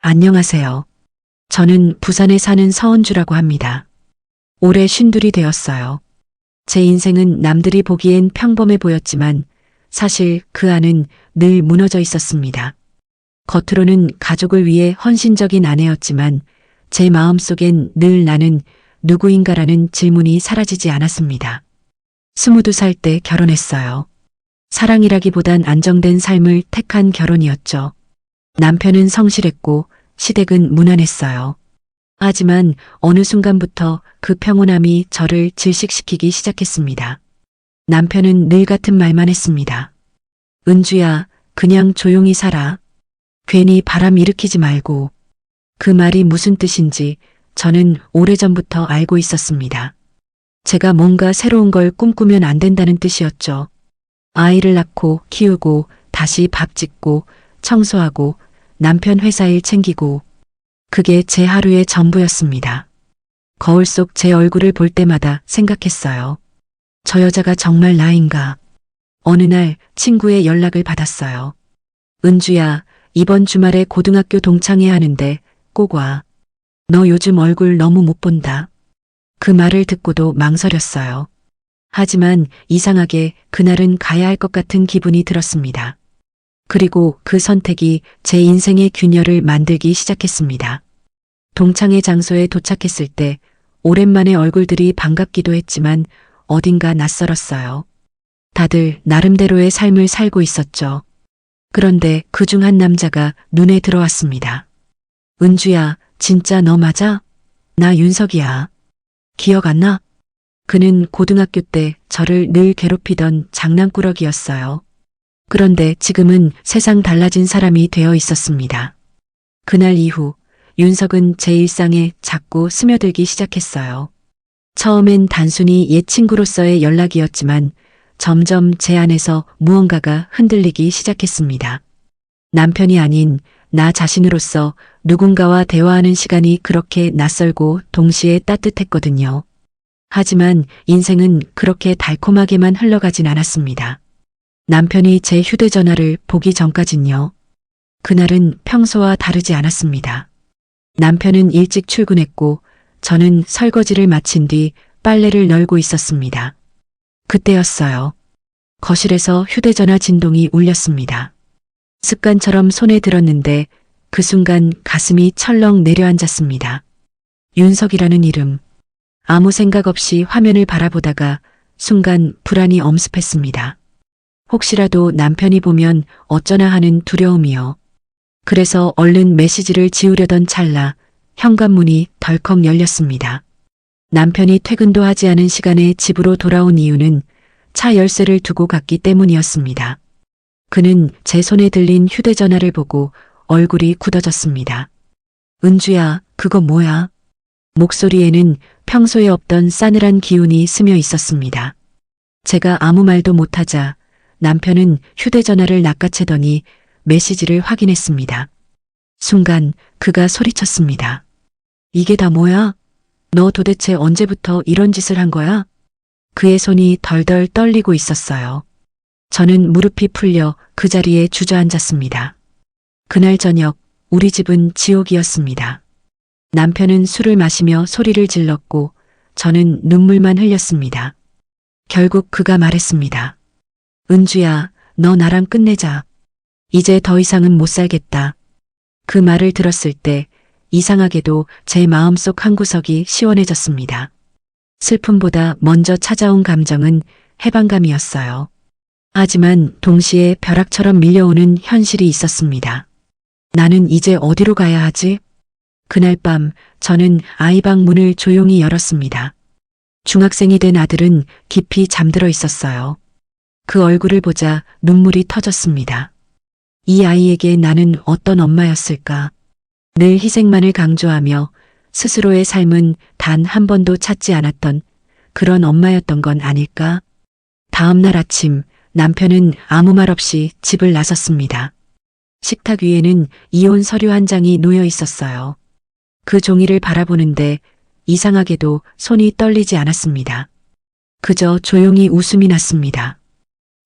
안녕하세요. 저는 부산에 사는 서은주라고 합니다. 올해 52이 되었어요. 제 인생은 남들이 보기엔 평범해 보였지만 사실 그 안은 늘 무너져 있었습니다. 겉으로는 가족을 위해 헌신적인 아내였지만 제 마음속엔 늘 나는 누구인가라는 질문이 사라지지 않았습니다. 22살 때 결혼했어요. 사랑이라기보단 안정된 삶을 택한 결혼이었죠. 남편은 성실했고 시댁은 무난했어요. 하지만 어느 순간부터 그 평온함이 저를 질식시키기 시작했습니다. 남편은 늘 같은 말만 했습니다. 은주야, 그냥 조용히 살아. 괜히 바람 일으키지 말고. 그 말이 무슨 뜻인지 저는 오래전부터 알고 있었습니다. 제가 뭔가 새로운 걸 꿈꾸면 안 된다는 뜻이었죠. 아이를 낳고 키우고 다시 밥 짓고 청소하고 남편 회사 일 챙기고 그게 제 하루의 전부였습니다. 거울 속 제 얼굴을 볼 때마다 생각했어요. 저 여자가 정말 나인가? 어느 날 친구의 연락을 받았어요. 은주야, 이번 주말에 고등학교 동창회 하는데 꼭 와. 너 요즘 얼굴 너무 못 본다. 그 말을 듣고도 망설였어요. 하지만 이상하게 그날은 가야 할 것 같은 기분이 들었습니다. 그리고 그 선택이 제 인생의 균열을 만들기 시작했습니다. 동창회 장소에 도착했을 때 오랜만에 얼굴들이 반갑기도 했지만 어딘가 낯설었어요. 다들 나름대로의 삶을 살고 있었죠. 그런데 그중 한 남자가 눈에 들어왔습니다. 은주야, 진짜 너 맞아? 나 윤석이야. 기억 안 나? 그는 고등학교 때 저를 늘 괴롭히던 장난꾸러기였어요. 그런데 지금은 세상 달라진 사람이 되어 있었습니다. 그날 이후 윤석은 제 일상에 자꾸 스며들기 시작했어요. 처음엔 단순히 옛 친구로서의 연락이었지만 점점 제 안에서 무언가가 흔들리기 시작했습니다. 남편이 아닌 나 자신으로서 누군가와 대화하는 시간이 그렇게 낯설고 동시에 따뜻했거든요. 하지만 인생은 그렇게 달콤하게만 흘러가진 않았습니다. 남편이 제 휴대전화를 보기 전까진요. 그날은 평소와 다르지 않았습니다. 남편은 일찍 출근했고 저는 설거지를 마친 뒤 빨래를 널고 있었습니다. 그때였어요. 거실에서 휴대전화 진동이 울렸습니다. 습관처럼 손에 들었는데 그 순간 가슴이 철렁 내려앉았습니다. 윤석이라는 이름. 아무 생각 없이 화면을 바라보다가 순간 불안이 엄습했습니다. 혹시라도 남편이 보면 어쩌나 하는 두려움이요. 그래서 얼른 메시지를 지우려던 찰나 현관문이 덜컥 열렸습니다. 남편이 퇴근도 하지 않은 시간에 집으로 돌아온 이유는 차 열쇠를 두고 갔기 때문이었습니다. 그는 제 손에 들린 휴대전화를 보고 얼굴이 굳어졌습니다. 은주야, 그거 뭐야? 목소리에는 평소에 없던 싸늘한 기운이 스며 있었습니다. 제가 아무 말도 못하자 남편은 휴대전화를 낚아채더니 메시지를 확인했습니다. 순간 그가 소리쳤습니다. 이게 다 뭐야? 너 도대체 언제부터 이런 짓을 한 거야? 그의 손이 덜덜 떨리고 있었어요. 저는 무릎이 풀려 그 자리에 주저앉았습니다. 그날 저녁 우리 집은 지옥이었습니다. 남편은 술을 마시며 소리를 질렀고 저는 눈물만 흘렸습니다. 결국 그가 말했습니다. 은주야, 너 나랑 끝내자. 이제 더 이상은 못 살겠다. 그 말을 들었을 때 이상하게도 제 마음속 한구석이 시원해졌습니다. 슬픔보다 먼저 찾아온 감정은 해방감이었어요. 하지만 동시에 벼락처럼 밀려오는 현실이 있었습니다. 나는 이제 어디로 가야 하지? 그날 밤 저는 아이방 문을 조용히 열었습니다. 중학생이 된 아들은 깊이 잠들어 있었어요. 그 얼굴을 보자 눈물이 터졌습니다. 이 아이에게 나는 어떤 엄마였을까? 늘 희생만을 강조하며 스스로의 삶은 단 한 번도 찾지 않았던 그런 엄마였던 건 아닐까? 다음 날 아침 남편은 아무 말 없이 집을 나섰습니다. 식탁 위에는 이혼 서류 한 장이 놓여 있었어요. 그 종이를 바라보는데 이상하게도 손이 떨리지 않았습니다. 그저 조용히 웃음이 났습니다.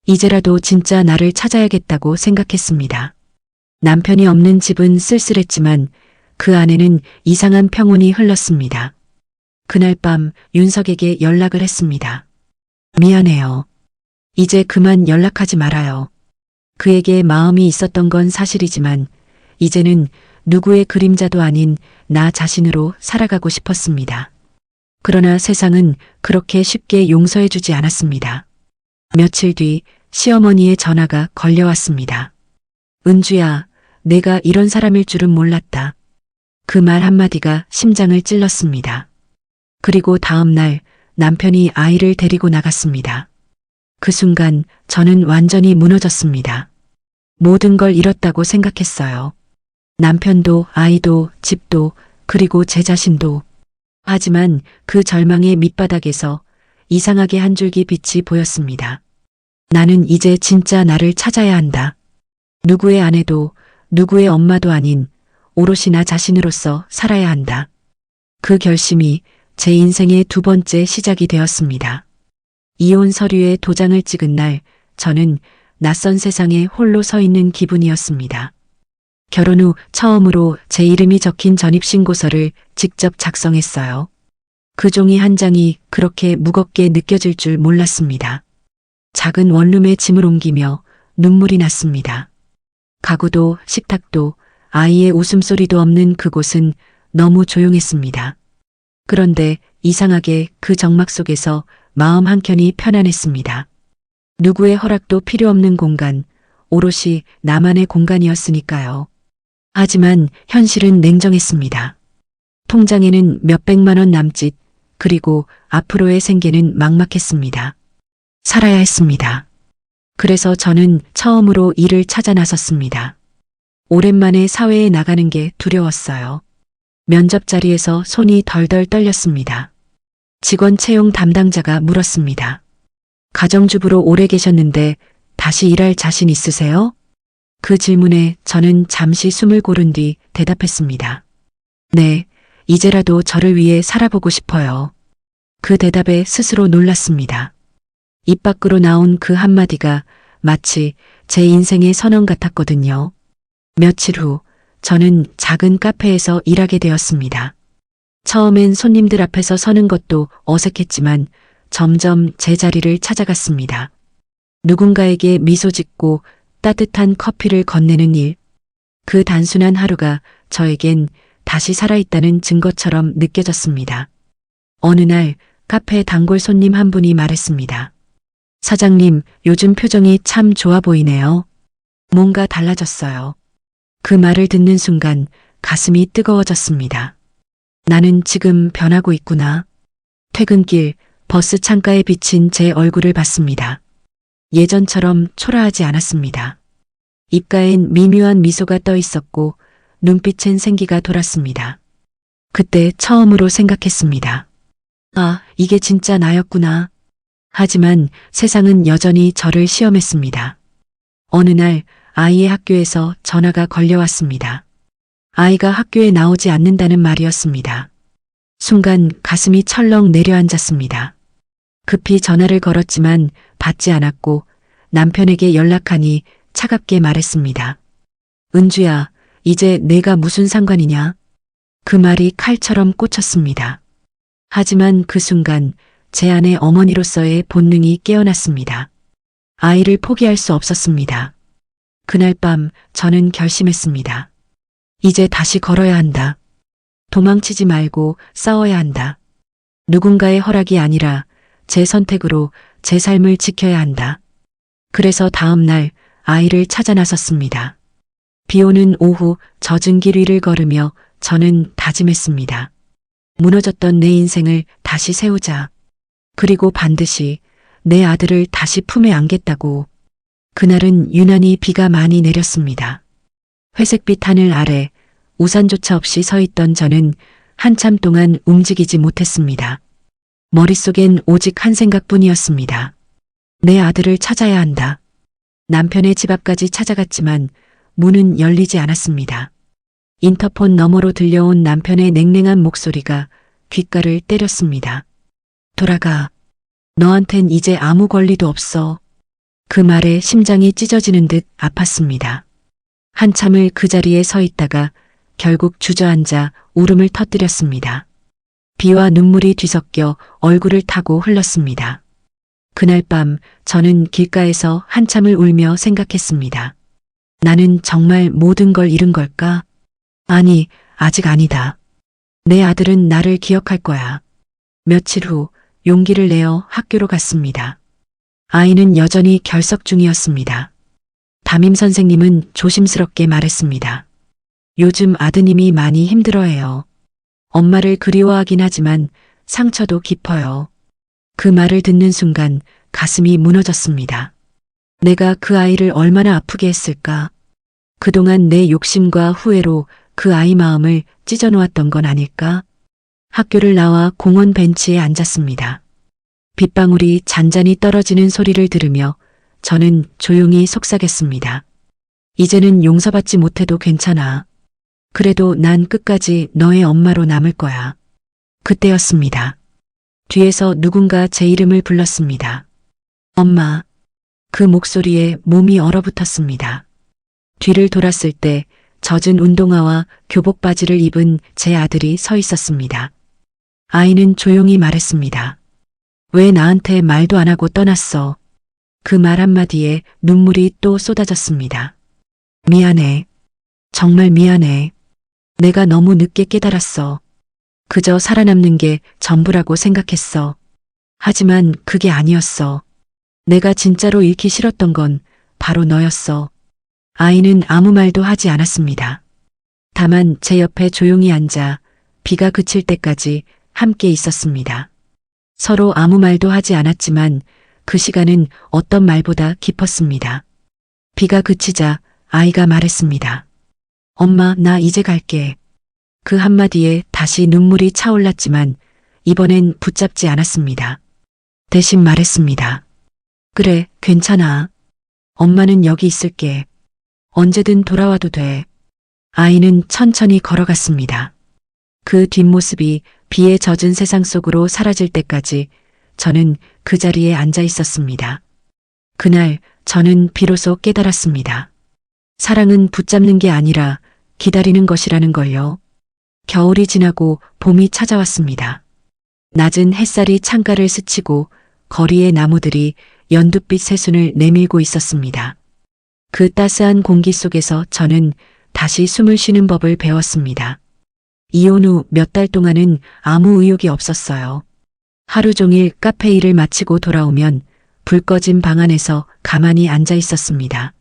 이제라도 진짜 나를 찾아야겠다고 생각했습니다. 남편이 없는 집은 쓸쓸했지만 그 안에는 이상한 평온이 흘렀습니다. 그날 밤 윤석에게 연락을 했습니다. 미안해요. 이제 그만 연락하지 말아요. 그에게 마음이 있었던 건 사실이지만 이제는 누구의 그림자도 아닌 나 자신으로 살아가고 싶었습니다. 그러나 세상은 그렇게 쉽게 용서해주지 않았습니다. 며칠 뒤 시어머니의 전화가 걸려왔습니다. 은주야, 내가 이런 사람일 줄은 몰랐다. 그 말 한마디가 심장을 찔렀습니다. 그리고 다음 날 남편이 아이를 데리고 나갔습니다. 그 순간 저는 완전히 무너졌습니다. 모든 걸 잃었다고 생각했어요. 남편도, 아이도, 집도, 그리고 제 자신도. 하지만 그 절망의 밑바닥에서 이상하게 한 줄기 빛이 보였습니다. 나는 이제 진짜 나를 찾아야 한다. 누구의 아내도, 누구의 엄마도 아닌 오롯이 나 자신으로서 살아야 한다. 그 결심이 제 인생의 두 번째 시작이 되었습니다. 이혼 서류에 도장을 찍은 날, 저는 낯선 세상에 홀로 서 있는 기분이었습니다. 결혼 후 처음으로 제 이름이 적힌 전입신고서를 직접 작성했어요. 그 종이 한 장이 그렇게 무겁게 느껴질 줄 몰랐습니다. 작은 원룸에 짐을 옮기며 눈물이 났습니다. 가구도 식탁도 아이의 웃음소리도 없는 그곳은 너무 조용했습니다. 그런데 이상하게 그 적막 속에서 마음 한켠이 편안했습니다. 누구의 허락도 필요 없는 공간, 오롯이 나만의 공간이었으니까요. 하지만 현실은 냉정했습니다. 통장에는 몇백만 원 남짓, 그리고 앞으로의 생계는 막막했습니다. 살아야 했습니다. 그래서 저는 처음으로 일을 찾아 나섰습니다. 오랜만에 사회에 나가는 게 두려웠어요. 면접 자리에서 손이 덜덜 떨렸습니다. 직원 채용 담당자가 물었습니다. 가정주부로 오래 계셨는데 다시 일할 자신 있으세요? 그 질문에 저는 잠시 숨을 고른 뒤 대답했습니다. 네, 이제라도 저를 위해 살아보고 싶어요. 그 대답에 스스로 놀랐습니다. 입 밖으로 나온 그 한마디가 마치 제 인생의 선언 같았거든요. 며칠 후 저는 작은 카페에서 일하게 되었습니다. 처음엔 손님들 앞에서 서는 것도 어색했지만 점점 제 자리를 찾아갔습니다. 누군가에게 미소 짓고 따뜻한 커피를 건네는 일. 그 단순한 하루가 저에겐 다시 살아있다는 증거처럼 느껴졌습니다. 어느 날 카페 단골 손님 한 분이 말했습니다. 사장님, 요즘 표정이 참 좋아 보이네요. 뭔가 달라졌어요. 그 말을 듣는 순간 가슴이 뜨거워졌습니다. 나는 지금 변하고 있구나. 퇴근길 버스 창가에 비친 제 얼굴을 봤습니다. 예전처럼 초라하지 않았습니다. 입가엔 미묘한 미소가 떠 있었고 눈빛엔 생기가 돌았습니다. 그때 처음으로 생각했습니다. 아, 이게 진짜 나였구나. 하지만 세상은 여전히 저를 시험했습니다. 어느 날 아이의 학교에서 전화가 걸려왔습니다. 아이가 학교에 나오지 않는다는 말이었습니다. 순간 가슴이 철렁 내려앉았습니다. 급히 전화를 걸었지만 받지 않았고 남편에게 연락하니 차갑게 말했습니다. 은주야, 이제 내가 무슨 상관이냐? 그 말이 칼처럼 꽂혔습니다. 하지만 그 순간 제 안의 어머니로서의 본능이 깨어났습니다. 아이를 포기할 수 없었습니다. 그날 밤 저는 결심했습니다. 이제 다시 걸어야 한다. 도망치지 말고 싸워야 한다. 누군가의 허락이 아니라 제 선택으로 제 삶을 지켜야 한다. 그래서 다음 날 아이를 찾아 나섰습니다. 비 오는 오후 젖은 길 위를 걸으며 저는 다짐했습니다. 무너졌던 내 인생을 다시 세우자. 그리고 반드시 내 아들을 다시 품에 안겠다고. 그날은 유난히 비가 많이 내렸습니다. 회색빛 하늘 아래 우산조차 없이 서 있던 저는 한참 동안 움직이지 못했습니다. 머릿속엔 오직 한 생각뿐이었습니다. 내 아들을 찾아야 한다. 남편의 집 앞까지 찾아갔지만 문은 열리지 않았습니다. 인터폰 너머로 들려온 남편의 냉랭한 목소리가 귓가를 때렸습니다. 돌아가. 너한텐 이제 아무 권리도 없어. 그 말에 심장이 찢어지는 듯 아팠습니다. 한참을 그 자리에 서 있다가 결국 주저앉아 울음을 터뜨렸습니다. 비와 눈물이 뒤섞여 얼굴을 타고 흘렀습니다. 그날 밤 저는 길가에서 한참을 울며 생각했습니다. 나는 정말 모든 걸 잃은 걸까? 아니, 아직 아니다. 내 아들은 나를 기억할 거야. 며칠 후 용기를 내어 학교로 갔습니다. 아이는 여전히 결석 중이었습니다. 담임 선생님은 조심스럽게 말했습니다. 요즘 아드님이 많이 힘들어해요. 엄마를 그리워하긴 하지만 상처도 깊어요. 그 말을 듣는 순간 가슴이 무너졌습니다. 내가 그 아이를 얼마나 아프게 했을까? 그동안 내 욕심과 후회로 그 아이 마음을 찢어놓았던 건 아닐까? 학교를 나와 공원 벤치에 앉았습니다. 빗방울이 잔잔히 떨어지는 소리를 들으며 저는 조용히 속삭였습니다. 이제는 용서받지 못해도 괜찮아. 그래도 난 끝까지 너의 엄마로 남을 거야. 그때였습니다. 뒤에서 누군가 제 이름을 불렀습니다. 엄마. 그 목소리에 몸이 얼어붙었습니다. 뒤를 돌았을 때 젖은 운동화와 교복 바지를 입은 제 아들이 서 있었습니다. 아이는 조용히 말했습니다. 왜 나한테 말도 안 하고 떠났어? 그 말 한마디에 눈물이 또 쏟아졌습니다. 미안해. 정말 미안해. 내가 너무 늦게 깨달았어. 그저 살아남는 게 전부라고 생각했어. 하지만 그게 아니었어. 내가 진짜로 잃기 싫었던 건 바로 너였어. 아이는 아무 말도 하지 않았습니다. 다만 제 옆에 조용히 앉아 비가 그칠 때까지 함께 있었습니다. 서로 아무 말도 하지 않았지만 그 시간은 어떤 말보다 깊었습니다. 비가 그치자 아이가 말했습니다. 엄마, 나 이제 갈게. 그 한마디에 다시 눈물이 차올랐지만 이번엔 붙잡지 않았습니다. 대신 말했습니다. 그래, 괜찮아. 엄마는 여기 있을게. 언제든 돌아와도 돼. 아이는 천천히 걸어갔습니다. 그 뒷모습이 비에 젖은 세상 속으로 사라질 때까지 저는 그 자리에 앉아 있었습니다. 그날 저는 비로소 깨달았습니다. 사랑은 붙잡는 게 아니라 기다리는 것이라는 걸요. 겨울이 지나고 봄이 찾아왔습니다. 낮은 햇살이 창가를 스치고 거리의 나무들이 연두빛 새순을 내밀고 있었습니다. 그 따스한 공기 속에서 저는 다시 숨을 쉬는 법을 배웠습니다. 이혼 후 몇 달 동안은 아무 의욕이 없었어요. 하루 종일 카페 일을 마치고 돌아오면 불 꺼진 방 안에서 가만히 앉아 있었습니다.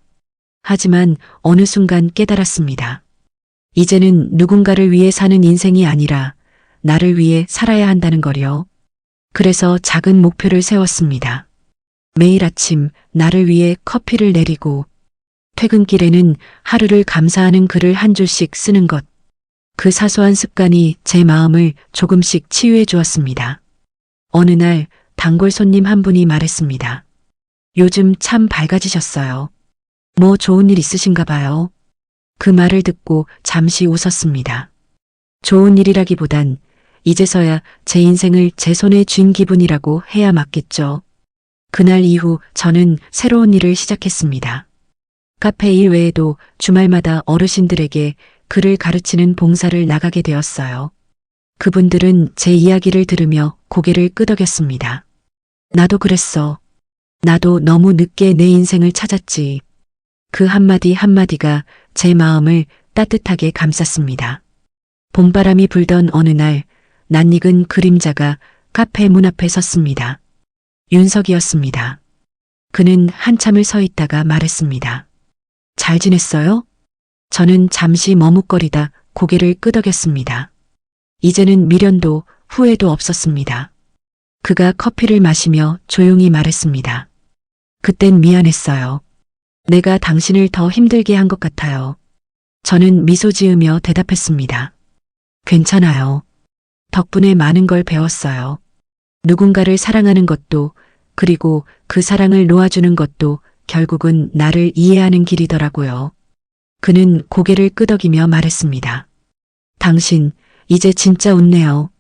하지만 어느 순간 깨달았습니다. 이제는 누군가를 위해 사는 인생이 아니라 나를 위해 살아야 한다는 거요. 그래서 작은 목표를 세웠습니다. 매일 아침 나를 위해 커피를 내리고 퇴근길에는 하루를 감사하는 글을 한 줄씩 쓰는 것. 그 사소한 습관이 제 마음을 조금씩 치유해 주었습니다. 어느 날 단골 손님 한 분이 말했습니다. 요즘 참 밝아지셨어요. 뭐 좋은 일 있으신가 봐요. 그 말을 듣고 잠시 웃었습니다. 좋은 일이라기보단 이제서야 제 인생을 제 손에 쥔 기분이라고 해야 맞겠죠. 그날 이후 저는 새로운 일을 시작했습니다. 카페 일 외에도 주말마다 어르신들에게 글을 가르치는 봉사를 나가게 되었어요. 그분들은 제 이야기를 들으며 고개를 끄덕였습니다. 나도 그랬어. 나도 너무 늦게 내 인생을 찾았지. 그 한마디 한마디가 제 마음을 따뜻하게 감쌌습니다. 봄바람이 불던 어느 날 낯익은 그림자가 카페 문 앞에 섰습니다. 윤석이었습니다. 그는 한참을 서 있다가 말했습니다. 잘 지냈어요? 저는 잠시 머뭇거리다 고개를 끄덕였습니다. 이제는 미련도 후회도 없었습니다. 그가 커피를 마시며 조용히 말했습니다. 그땐 미안했어요. 내가 당신을 더 힘들게 한 것 같아요. 저는 미소 지으며 대답했습니다. 괜찮아요. 덕분에 많은 걸 배웠어요. 누군가를 사랑하는 것도 그리고 그 사랑을 놓아주는 것도 결국은 나를 이해하는 길이더라고요. 그는 고개를 끄덕이며 말했습니다. 당신 이제 진짜 웃네요.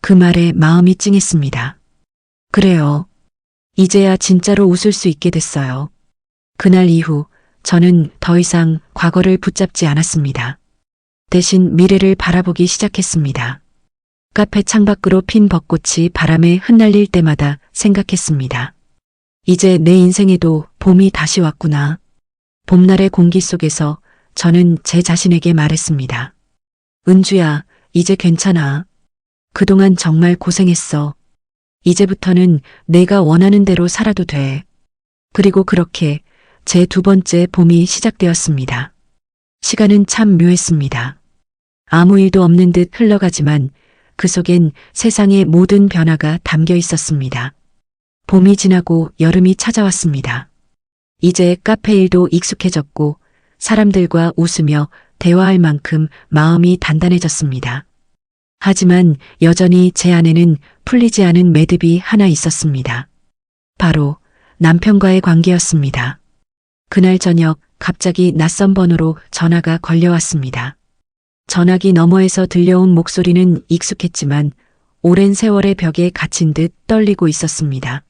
그 말에 마음이 찡했습니다. 그래요. 이제야 진짜로 웃을 수 있게 됐어요. 그날 이후 저는 더 이상 과거를 붙잡지 않았습니다. 대신 미래를 바라보기 시작했습니다. 카페 창밖으로 핀 벚꽃이 바람에 흩날릴 때마다 생각했습니다. 이제 내 인생에도 봄이 다시 왔구나. 봄날의 공기 속에서 저는 제 자신에게 말했습니다. 은주야, 이제 괜찮아. 그동안 정말 고생했어. 이제부터는 내가 원하는 대로 살아도 돼. 그리고 그렇게 제 두 번째 봄이 시작되었습니다. 시간은 참 묘했습니다. 아무 일도 없는 듯 흘러가지만 그 속엔 세상의 모든 변화가 담겨 있었습니다. 봄이 지나고 여름이 찾아왔습니다. 이제 카페 일도 익숙해졌고 사람들과 웃으며 대화할 만큼 마음이 단단해졌습니다. 하지만 여전히 제 안에는 풀리지 않은 매듭이 하나 있었습니다. 바로 남편과의 관계였습니다. 그날 저녁 갑자기 낯선 번호로 전화가 걸려왔습니다. 전화기 너머에서 들려온 목소리는 익숙했지만 오랜 세월의 벽에 갇힌 듯 떨리고 있었습니다.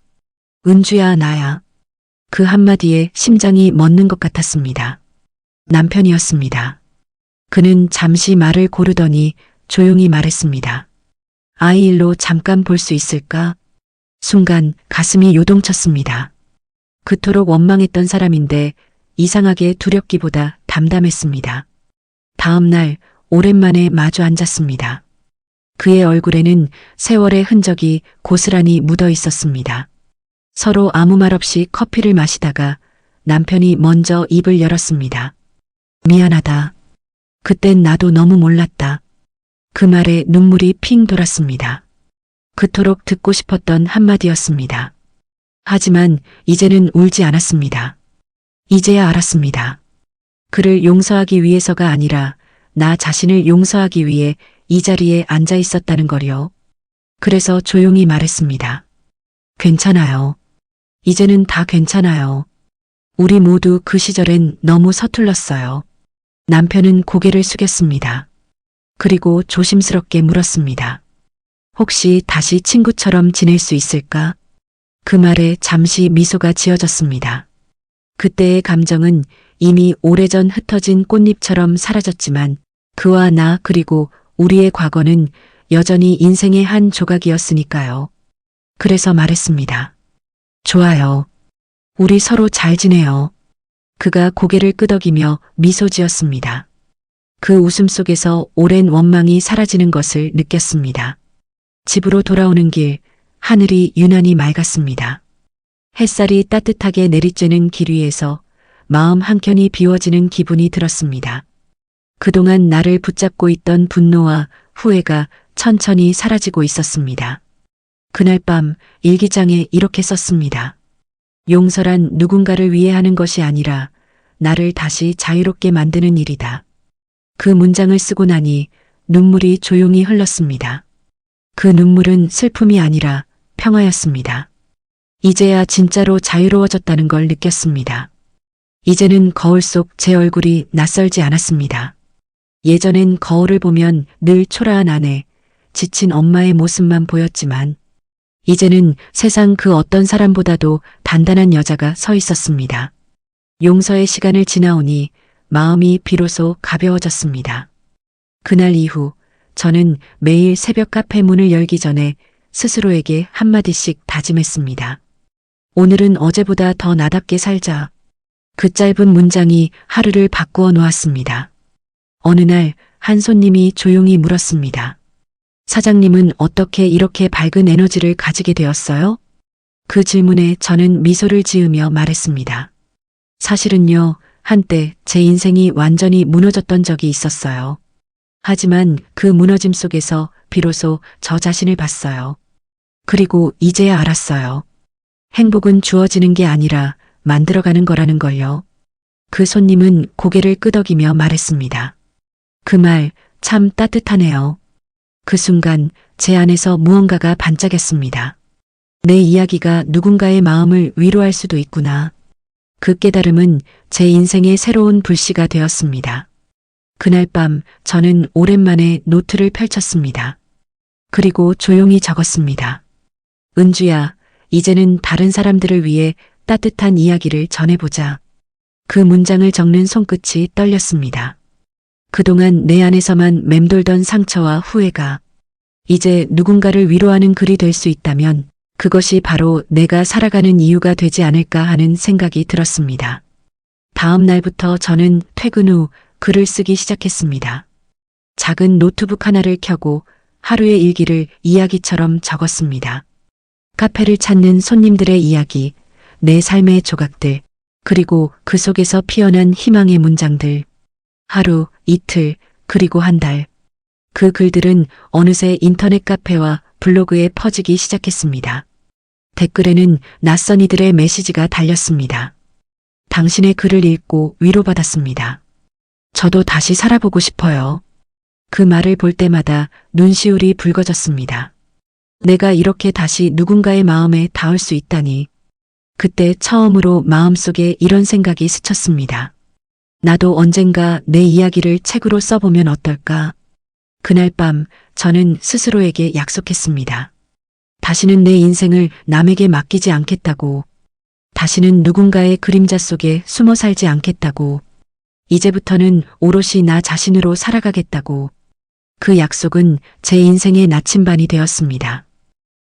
은주야, 나야. 그 한마디에 심장이 멎는 것 같았습니다. 남편이었습니다. 그는 잠시 말을 고르더니 조용히 말했습니다. 아이 일로 잠깐 볼 수 있을까? 순간 가슴이 요동쳤습니다. 그토록 원망했던 사람인데 이상하게 두렵기보다 담담했습니다. 다음 날 오랜만에 마주 앉았습니다. 그의 얼굴에는 세월의 흔적이 고스란히 묻어 있었습니다. 서로 아무 말 없이 커피를 마시다가 남편이 먼저 입을 열었습니다. 미안하다. 그땐 나도 너무 몰랐다. 그 말에 눈물이 핑 돌았습니다. 그토록 듣고 싶었던 한마디였습니다. 하지만 이제는 울지 않았습니다. 이제야 알았습니다. 그를 용서하기 위해서가 아니라 나 자신을 용서하기 위해 이 자리에 앉아 있었다는 거요. 그래서 조용히 말했습니다. 괜찮아요. 이제는 다 괜찮아요. 우리 모두 그 시절엔 너무 서툴렀어요. 남편은 고개를 숙였습니다. 그리고 조심스럽게 물었습니다. 혹시 다시 친구처럼 지낼 수 있을까? 그 말에 잠시 미소가 지어졌습니다. 그때의 감정은 이미 오래전 흩어진 꽃잎처럼 사라졌지만 그와 나 그리고 우리의 과거는 여전히 인생의 한 조각이었으니까요. 그래서 말했습니다. 좋아요. 우리 서로 잘 지내요. 그가 고개를 끄덕이며 미소 지었습니다. 그 웃음 속에서 오랜 원망이 사라지는 것을 느꼈습니다. 집으로 돌아오는 길, 하늘이 유난히 맑았습니다. 햇살이 따뜻하게 내리쬐는 길 위에서 마음 한켠이 비워지는 기분이 들었습니다. 그동안 나를 붙잡고 있던 분노와 후회가 천천히 사라지고 있었습니다. 그날 밤 일기장에 이렇게 썼습니다. 용서란 누군가를 위해 하는 것이 아니라 나를 다시 자유롭게 만드는 일이다. 그 문장을 쓰고 나니 눈물이 조용히 흘렀습니다. 그 눈물은 슬픔이 아니라 평화였습니다. 이제야 진짜로 자유로워졌다는 걸 느꼈습니다. 이제는 거울 속 제 얼굴이 낯설지 않았습니다. 예전엔 거울을 보면 늘 초라한 아내, 지친 엄마의 모습만 보였지만 이제는 세상 그 어떤 사람보다도 단단한 여자가 서 있었습니다. 용서의 시간을 지나오니 마음이 비로소 가벼워졌습니다. 그날 이후 저는 매일 새벽 카페 문을 열기 전에 스스로에게 한마디씩 다짐했습니다. 오늘은 어제보다 더 나답게 살자. 그 짧은 문장이 하루를 바꾸어 놓았습니다. 어느 날 한 손님이 조용히 물었습니다. 사장님은 어떻게 이렇게 밝은 에너지를 가지게 되었어요? 그 질문에 저는 미소를 지으며 말했습니다. 사실은요, 한때 제 인생이 완전히 무너졌던 적이 있었어요. 하지만 그 무너짐 속에서 비로소 저 자신을 봤어요. 그리고 이제야 알았어요. 행복은 주어지는 게 아니라 만들어가는 거라는 걸요. 그 손님은 고개를 끄덕이며 말했습니다. 그 말 참 따뜻하네요. 그 순간 제 안에서 무언가가 반짝였습니다. 내 이야기가 누군가의 마음을 위로할 수도 있구나. 그 깨달음은 제 인생의 새로운 불씨가 되었습니다. 그날 밤 저는 오랜만에 노트를 펼쳤습니다. 그리고 조용히 적었습니다. 은주야, 이제는 다른 사람들을 위해 따뜻한 이야기를 전해보자. 그 문장을 적는 손끝이 떨렸습니다. 그동안 내 안에서만 맴돌던 상처와 후회가 이제 누군가를 위로하는 글이 될 수 있다면 그것이 바로 내가 살아가는 이유가 되지 않을까 하는 생각이 들었습니다. 다음 날부터 저는 퇴근 후 글을 쓰기 시작했습니다. 작은 노트북 하나를 켜고 하루의 일기를 이야기처럼 적었습니다. 카페를 찾는 손님들의 이야기, 내 삶의 조각들, 그리고 그 속에서 피어난 희망의 문장들. 하루, 이틀, 그리고 한 달. 그 글들은 어느새 인터넷 카페와 블로그에 퍼지기 시작했습니다. 댓글에는 낯선 이들의 메시지가 달렸습니다. 당신의 글을 읽고 위로받았습니다. 저도 다시 살아보고 싶어요. 그 말을 볼 때마다 눈시울이 붉어졌습니다. 내가 이렇게 다시 누군가의 마음에 닿을 수 있다니. 그때 처음으로 마음속에 이런 생각이 스쳤습니다. 나도 언젠가 내 이야기를 책으로 써보면 어떨까? 그날 밤 저는 스스로에게 약속했습니다. 다시는 내 인생을 남에게 맡기지 않겠다고. 다시는 누군가의 그림자 속에 숨어 살지 않겠다고. 이제부터는 오롯이 나 자신으로 살아가겠다고. 그 약속은 제 인생의 나침반이 되었습니다.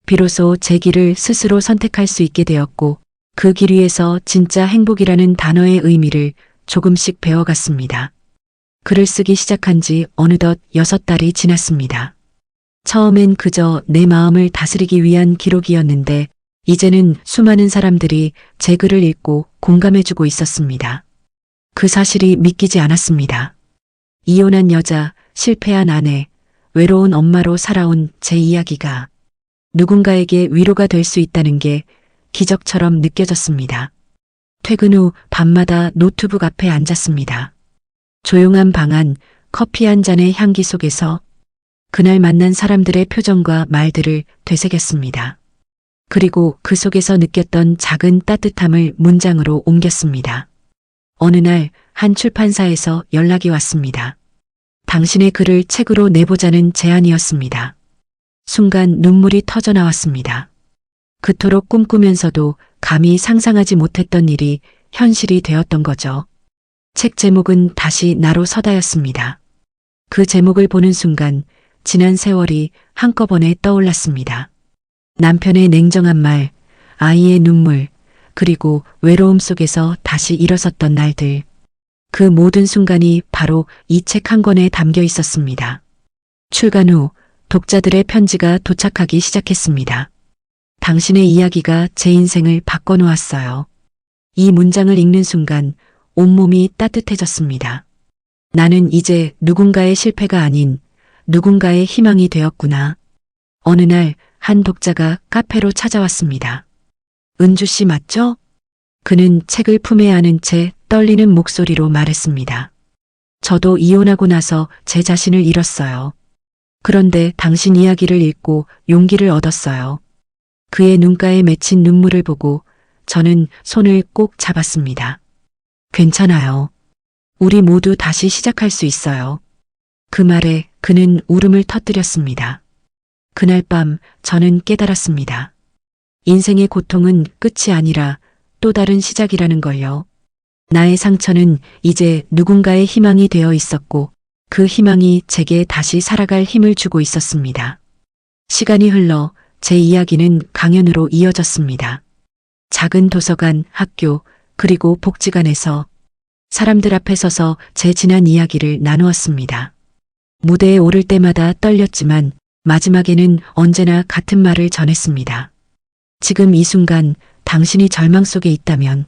비로소 제 길을 스스로 선택할 수 있게 되었고 그 길 위에서 진짜 행복이라는 단어의 의미를 조금씩 배워갔습니다. 글을 쓰기 시작한 지 어느덧 6달이 지났습니다. 처음엔 그저 내 마음을 다스리기 위한 기록이었는데 이제는 수많은 사람들이 제 글을 읽고 공감해주고 있었습니다. 그 사실이 믿기지 않았습니다. 이혼한 여자, 실패한 아내, 외로운 엄마로 살아온 제 이야기가 누군가에게 위로가 될 수 있다는 게 기적처럼 느껴졌습니다. 퇴근 후 밤마다 노트북 앞에 앉았습니다. 조용한 방 안, 커피 한 잔의 향기 속에서 그날 만난 사람들의 표정과 말들을 되새겼습니다. 그리고 그 속에서 느꼈던 작은 따뜻함을 문장으로 옮겼습니다. 어느 날 한 출판사에서 연락이 왔습니다. 당신의 글을 책으로 내보자는 제안이었습니다. 순간 눈물이 터져 나왔습니다. 그토록 꿈꾸면서도 감히 상상하지 못했던 일이 현실이 되었던 거죠. 책 제목은 다시 나로 서다였습니다. 그 제목을 보는 순간 지난 세월이 한꺼번에 떠올랐습니다. 남편의 냉정한 말, 아이의 눈물, 그리고 외로움 속에서 다시 일어섰던 날들. 그 모든 순간이 바로 이 책 한 권에 담겨 있었습니다. 출간 후 독자들의 편지가 도착하기 시작했습니다. 당신의 이야기가 제 인생을 바꿔놓았어요. 이 문장을 읽는 순간 온몸이 따뜻해졌습니다. 나는 이제 누군가의 실패가 아닌 누군가의 희망이 되었구나. 어느 날 한 독자가 카페로 찾아왔습니다. 은주 씨 맞죠? 그는 책을 품에 안은 채 떨리는 목소리로 말했습니다. 저도 이혼하고 나서 제 자신을 잃었어요. 그런데 당신 이야기를 읽고 용기를 얻었어요. 그의 눈가에 맺힌 눈물을 보고 저는 손을 꼭 잡았습니다. 괜찮아요. 우리 모두 다시 시작할 수 있어요. 그 말에 그는 울음을 터뜨렸습니다. 그날 밤 저는 깨달았습니다. 인생의 고통은 끝이 아니라 또 다른 시작이라는 걸요. 나의 상처는 이제 누군가의 희망이 되어 있었고 그 희망이 제게 다시 살아갈 힘을 주고 있었습니다. 시간이 흘러 제 이야기는 강연으로 이어졌습니다. 작은 도서관, 학교, 그리고 복지관에서 사람들 앞에 서서 제 지난 이야기를 나누었습니다. 무대에 오를 때마다 떨렸지만 마지막에는 언제나 같은 말을 전했습니다. 지금 이 순간 당신이 절망 속에 있다면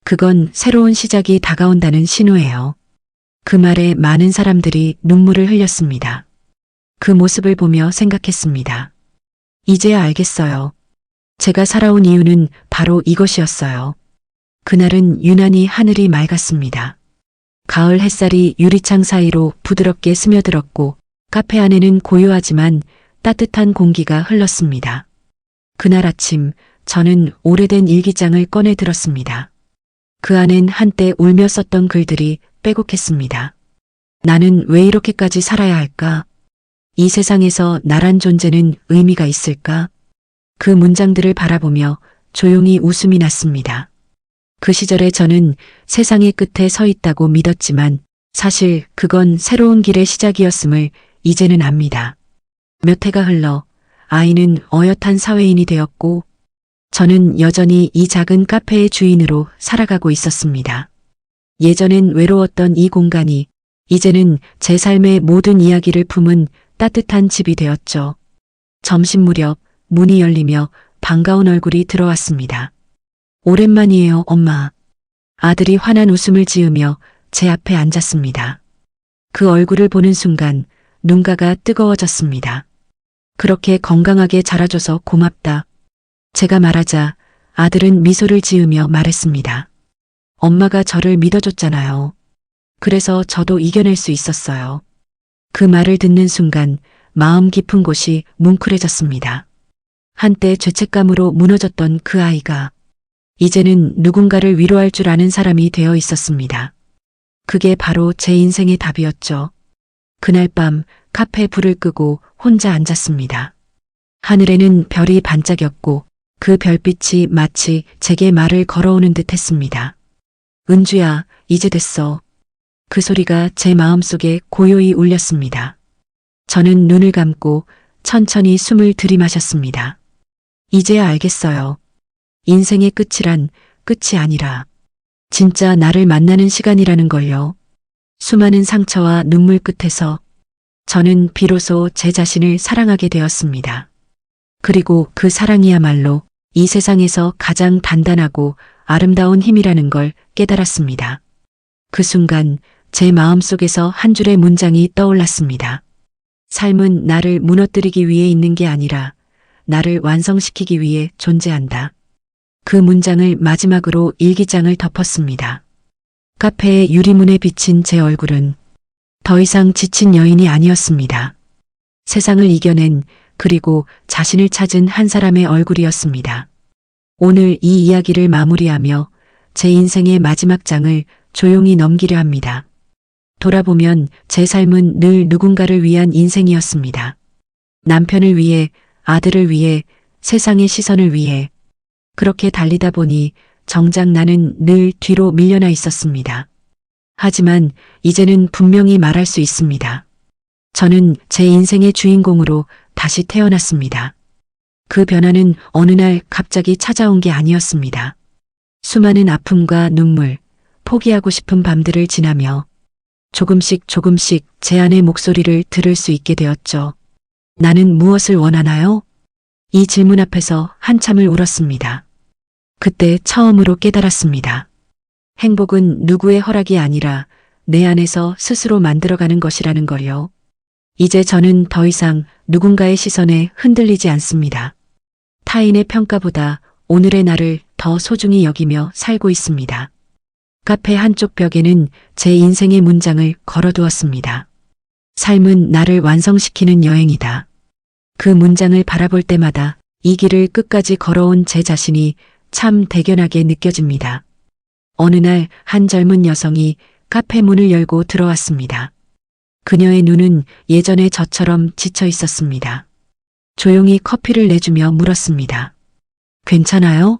그건 새로운 시작이 다가온다는 신호예요. 그 말에 많은 사람들이 눈물을 흘렸습니다. 그 모습을 보며 생각했습니다. 이제야 알겠어요. 제가 살아온 이유는 바로 이것이었어요. 그날은 유난히 하늘이 맑았습니다. 가을 햇살이 유리창 사이로 부드럽게 스며들었고 카페 안에는 고요하지만 따뜻한 공기가 흘렀습니다. 그날 아침 저는 오래된 일기장을 꺼내 들었습니다. 그 안엔 한때 울며 썼던 글들이 빼곡했습니다. 나는 왜 이렇게까지 살아야 할까? 이 세상에서 나란 존재는 의미가 있을까? 그 문장들을 바라보며 조용히 웃음이 났습니다. 그 시절에 저는 세상의 끝에 서 있다고 믿었지만 사실 그건 새로운 길의 시작이었음을 이제는 압니다. 몇 해가 흘러 아이는 어엿한 사회인이 되었고 저는 여전히 이 작은 카페의 주인으로 살아가고 있었습니다. 예전엔 외로웠던 이 공간이 이제는 제 삶의 모든 이야기를 품은 따뜻한 집이 되었죠. 점심 무렵 문이 열리며 반가운 얼굴이 들어왔습니다. 오랜만이에요, 엄마. 아들이 환한 웃음을 지으며 제 앞에 앉았습니다. 그 얼굴을 보는 순간 눈가가 뜨거워졌습니다. 그렇게 건강하게 자라줘서 고맙다. 제가 말하자 아들은 미소를 지으며 말했습니다. 엄마가 저를 믿어줬잖아요. 그래서 저도 이겨낼 수 있었어요. 그 말을 듣는 순간 마음 깊은 곳이 뭉클해졌습니다. 한때 죄책감으로 무너졌던 그 아이가 이제는 누군가를 위로할 줄 아는 사람이 되어 있었습니다. 그게 바로 제 인생의 답이었죠. 그날 밤 카페 불을 끄고 혼자 앉았습니다. 하늘에는 별이 반짝였고 그 별빛이 마치 제게 말을 걸어오는 듯 했습니다. 은주야, 이제 됐어. 그 소리가 제 마음속에 고요히 울렸습니다. 저는 눈을 감고 천천히 숨을 들이마셨습니다. 이제야 알겠어요. 인생의 끝이란 끝이 아니라 진짜 나를 만나는 시간이라는 걸요. 수많은 상처와 눈물 끝에서 저는 비로소 제 자신을 사랑하게 되었습니다. 그리고 그 사랑이야말로 이 세상에서 가장 단단하고 아름다운 힘이라는 걸 깨달았습니다. 그 순간 제 마음속에서 한 줄의 문장이 떠올랐습니다. 삶은 나를 무너뜨리기 위해 있는 게 아니라 나를 완성시키기 위해 존재한다. 그 문장을 마지막으로 일기장을 덮었습니다. 카페의 유리문에 비친 제 얼굴은 더 이상 지친 여인이 아니었습니다. 세상을 이겨낸 그리고 자신을 찾은 한 사람의 얼굴이었습니다. 오늘 이 이야기를 마무리하며 제 인생의 마지막 장을 조용히 넘기려 합니다. 돌아보면 제 삶은 늘 누군가를 위한 인생이었습니다. 남편을 위해, 아들을 위해, 세상의 시선을 위해. 그렇게 달리다 보니 정작 나는 늘 뒤로 밀려나 있었습니다. 하지만 이제는 분명히 말할 수 있습니다. 저는 제 인생의 주인공으로 다시 태어났습니다. 그 변화는 어느 날 갑자기 찾아온 게 아니었습니다. 수많은 아픔과 눈물, 포기하고 싶은 밤들을 지나며 조금씩 제 안의 목소리를 들을 수 있게 되었죠. 나는 무엇을 원하나요? 이 질문 앞에서 한참을 울었습니다. 그때 처음으로 깨달았습니다. 행복은 누구의 허락이 아니라 내 안에서 스스로 만들어가는 것이라는 걸요. 이제 저는 더 이상 누군가의 시선에 흔들리지 않습니다. 타인의 평가보다 오늘의 나를 더 소중히 여기며 살고 있습니다. 카페 한쪽 벽에는 제 인생의 문장을 걸어두었습니다. 삶은 나를 완성시키는 여행이다. 그 문장을 바라볼 때마다 이 길을 끝까지 걸어온 제 자신이 참 대견하게 느껴집니다. 어느 날 한 젊은 여성이 카페 문을 열고 들어왔습니다. 그녀의 눈은 예전의 저처럼 지쳐 있었습니다. 조용히 커피를 내주며 물었습니다. 괜찮아요?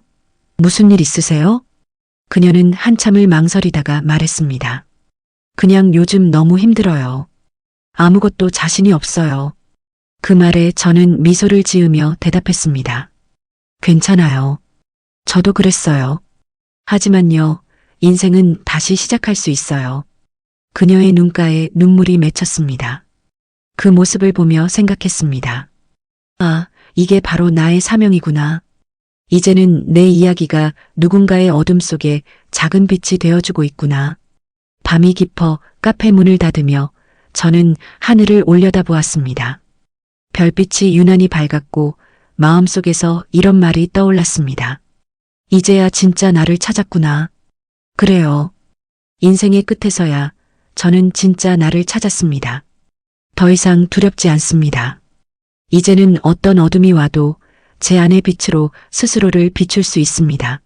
무슨 일 있으세요? 그녀는 한참을 망설이다가 말했습니다. 그냥 요즘 너무 힘들어요. 아무것도 자신이 없어요. 그 말에 저는 미소를 지으며 대답했습니다. 괜찮아요. 저도 그랬어요. 하지만요, 인생은 다시 시작할 수 있어요. 그녀의 눈가에 눈물이 맺혔습니다. 그 모습을 보며 생각했습니다. 아, 이게 바로 나의 사명이구나. 이제는 내 이야기가 누군가의 어둠 속에 작은 빛이 되어주고 있구나. 밤이 깊어 카페 문을 닫으며 저는 하늘을 올려다보았습니다. 별빛이 유난히 밝았고 마음속에서 이런 말이 떠올랐습니다. 이제야 진짜 나를 찾았구나. 그래요. 인생의 끝에서야 저는 진짜 나를 찾았습니다. 더 이상 두렵지 않습니다. 이제는 어떤 어둠이 와도 제 안의 빛으로 스스로를 비출 수 있습니다.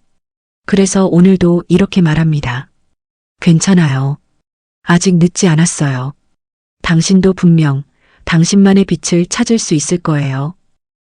그래서 오늘도 이렇게 말합니다. 괜찮아요. 아직 늦지 않았어요. 당신도 분명 당신만의 빛을 찾을 수 있을 거예요.